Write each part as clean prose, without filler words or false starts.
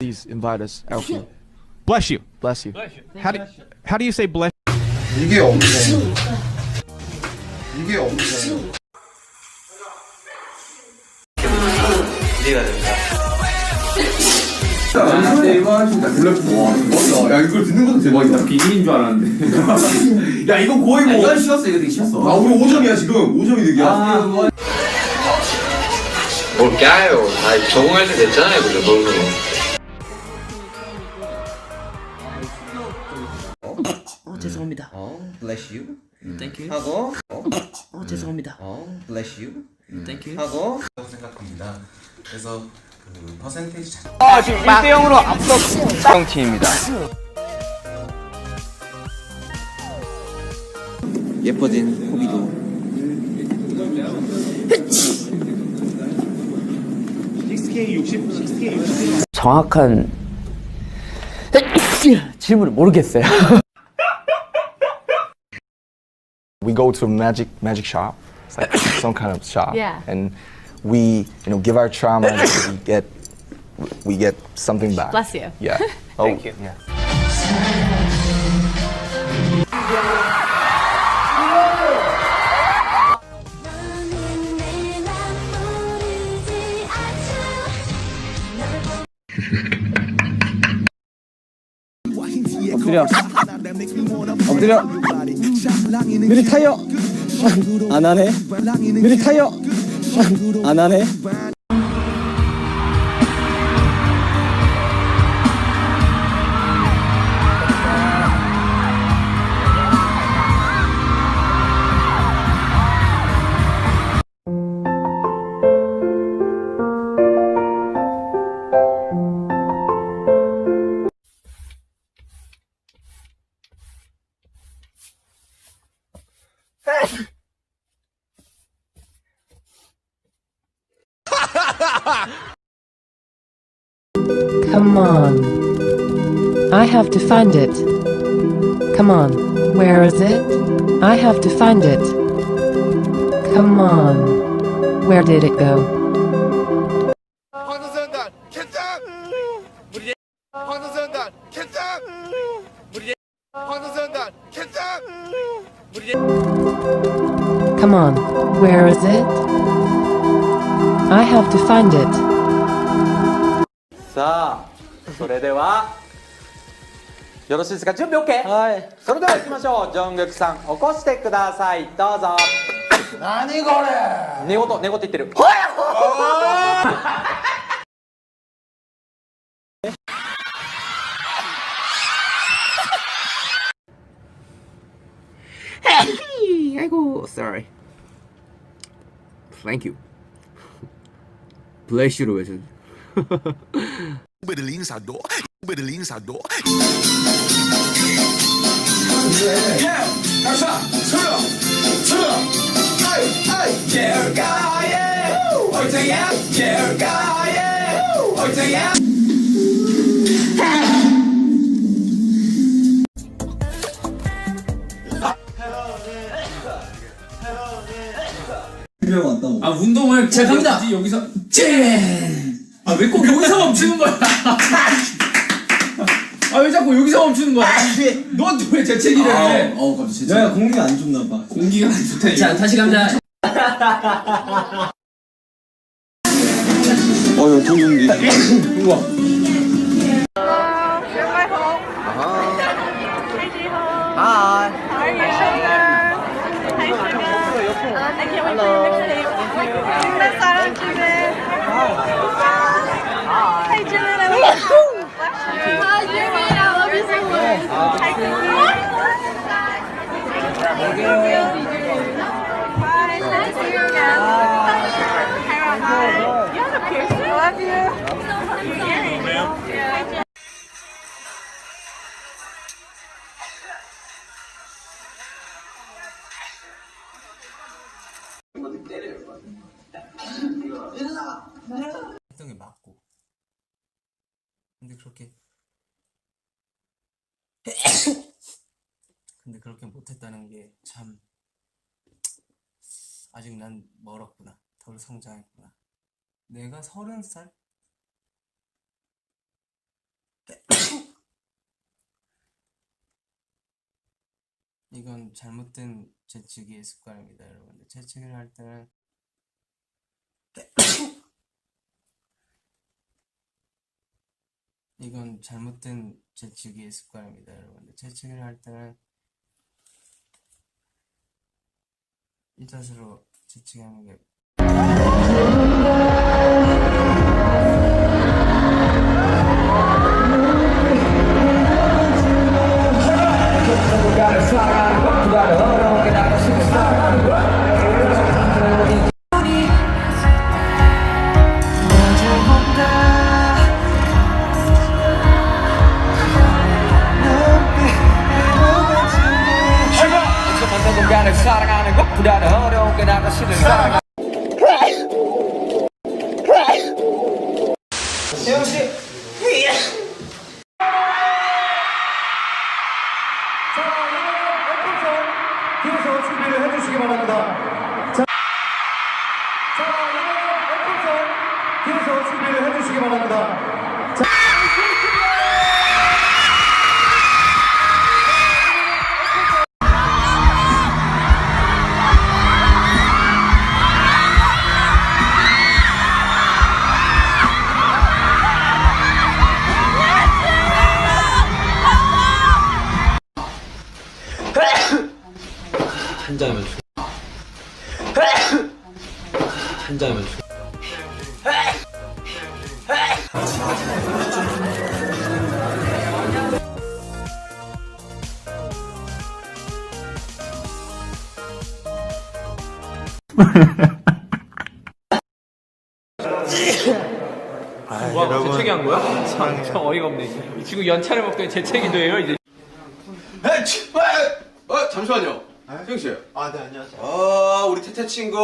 Please invite us, Alfie. Bless you. Bless you. How do you say bless? 이게 없네. 이게 없네. 기대가 됩니다. 대박이다. 몰랐어. 야 이걸 듣는 것도 대박이다. 비밀인 줄 알았는데. 야 이건 거의 뭐. 이건 쉬었어. 이거 되게 쉬었어. 아 우리 5점이야 지금. 5점이 득이야. 뭘 까요? 다 적응할 때 됐잖아요, 그죠? 서로. 죄송합니다. bless you. Thank you. 하고 죄송합니다. bless you. Thank you. 하고 생각합니다. 그래서 그 퍼센테이지 자체 지금 1대0으로 앞서 팀입니다. 예뻐진 호비도. 정확한 질문을 모르겠어요. We go to a magic shop. It's like some kind of shop. Yeah. And we, give our trauma and we get something back. Bless you. Yeah. Thank you. Yeah. 엎드려. 느리 타요. 안 하네. 느리 타요. 안 하네. Come on. I have to find it. Come on. Where is it? I have to find it. Come on. Where did it go? 황선단 캔장. 황선단 캔장. 황선단 캔장. Come on. Where is it? I have to find it. さあ、それではよろしいですか？準備 OK？ はい。それでは行きましょう。ジョングクさん、起こしてください。どうぞ。何これ。寝言言ってる。아이고, sorry. Thank you. Bless you로 외쳐. Berlinsador. 아 운동을 제가 갑니다. 여기서 아 왜 꼭 여기서 멈추는 거야? 아 왜 자꾸 여기서 멈추는 거야? 넌 왜 재채기를 해? 갑자기. 야 공기가 안 좋나 봐. 공기가 안 좋다. 자 다시 가자. 야 동영기. 우와. 했던 게 맞고. 근데 그렇게 못했다는 게 참 아직 난 멀었구나. 덜 성장했구나. 내가 30살? 이건 잘못된 재치기의 습관입니다, 여러분들. 재치기를 할 때는 이건 잘못된 재치기의 습관입니다, 여러분들. 재치기를 할 때는 이 자세로 재치기 하는 게 사랑하는 것보다 어려운 게 나가 싫은 사랑. 재영 씨. 자, 여러분 뒤에서 준비를 해주시기 바랍니다. 자, 여러분 뒤에서 준비를 해주시기 바랍니다. 한 잔이면 와, 재채기 한 거야? 참 어이가 없네. 지금 연차를 먹더니 재채기도 해요, 이제. 잠시만요. 세영 씨. 네, 안녕하세요. 우리 태태 친구.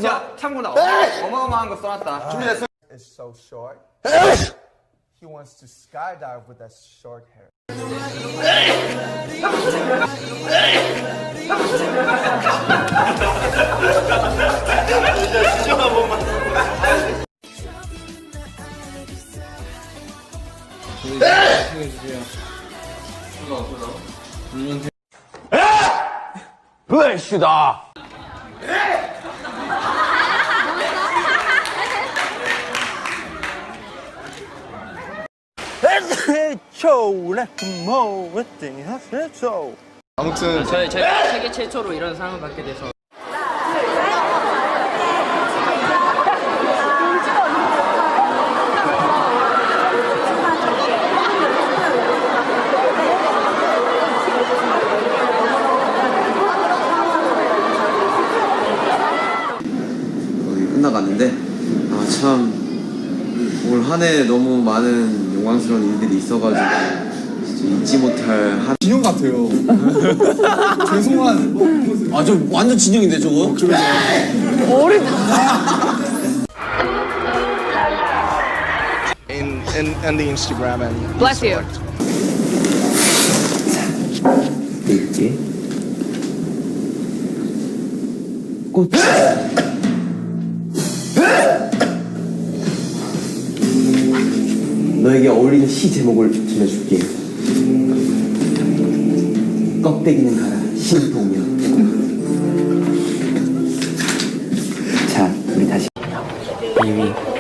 야, 참고나 어마어마한 거 써놨다. 준비됐어? It's so short. He wants to skydive with that short hair. 아무튼 제가 세계 최초로 이런 상을 받게 돼서 거의 끝나갔는데 참 올 한 해 너무 많은 영광스러운 일들이 있어가지고 진짜 잊지 못할 한 진영 같아요. 죄송한. 저 완전 진영인데 저거? In the Instagram and Bless you. 이게 꽃 너에게 어울리는 시 제목을 들려줄게. 껍데기는 가라 신동엽. 자 우리 다시 2위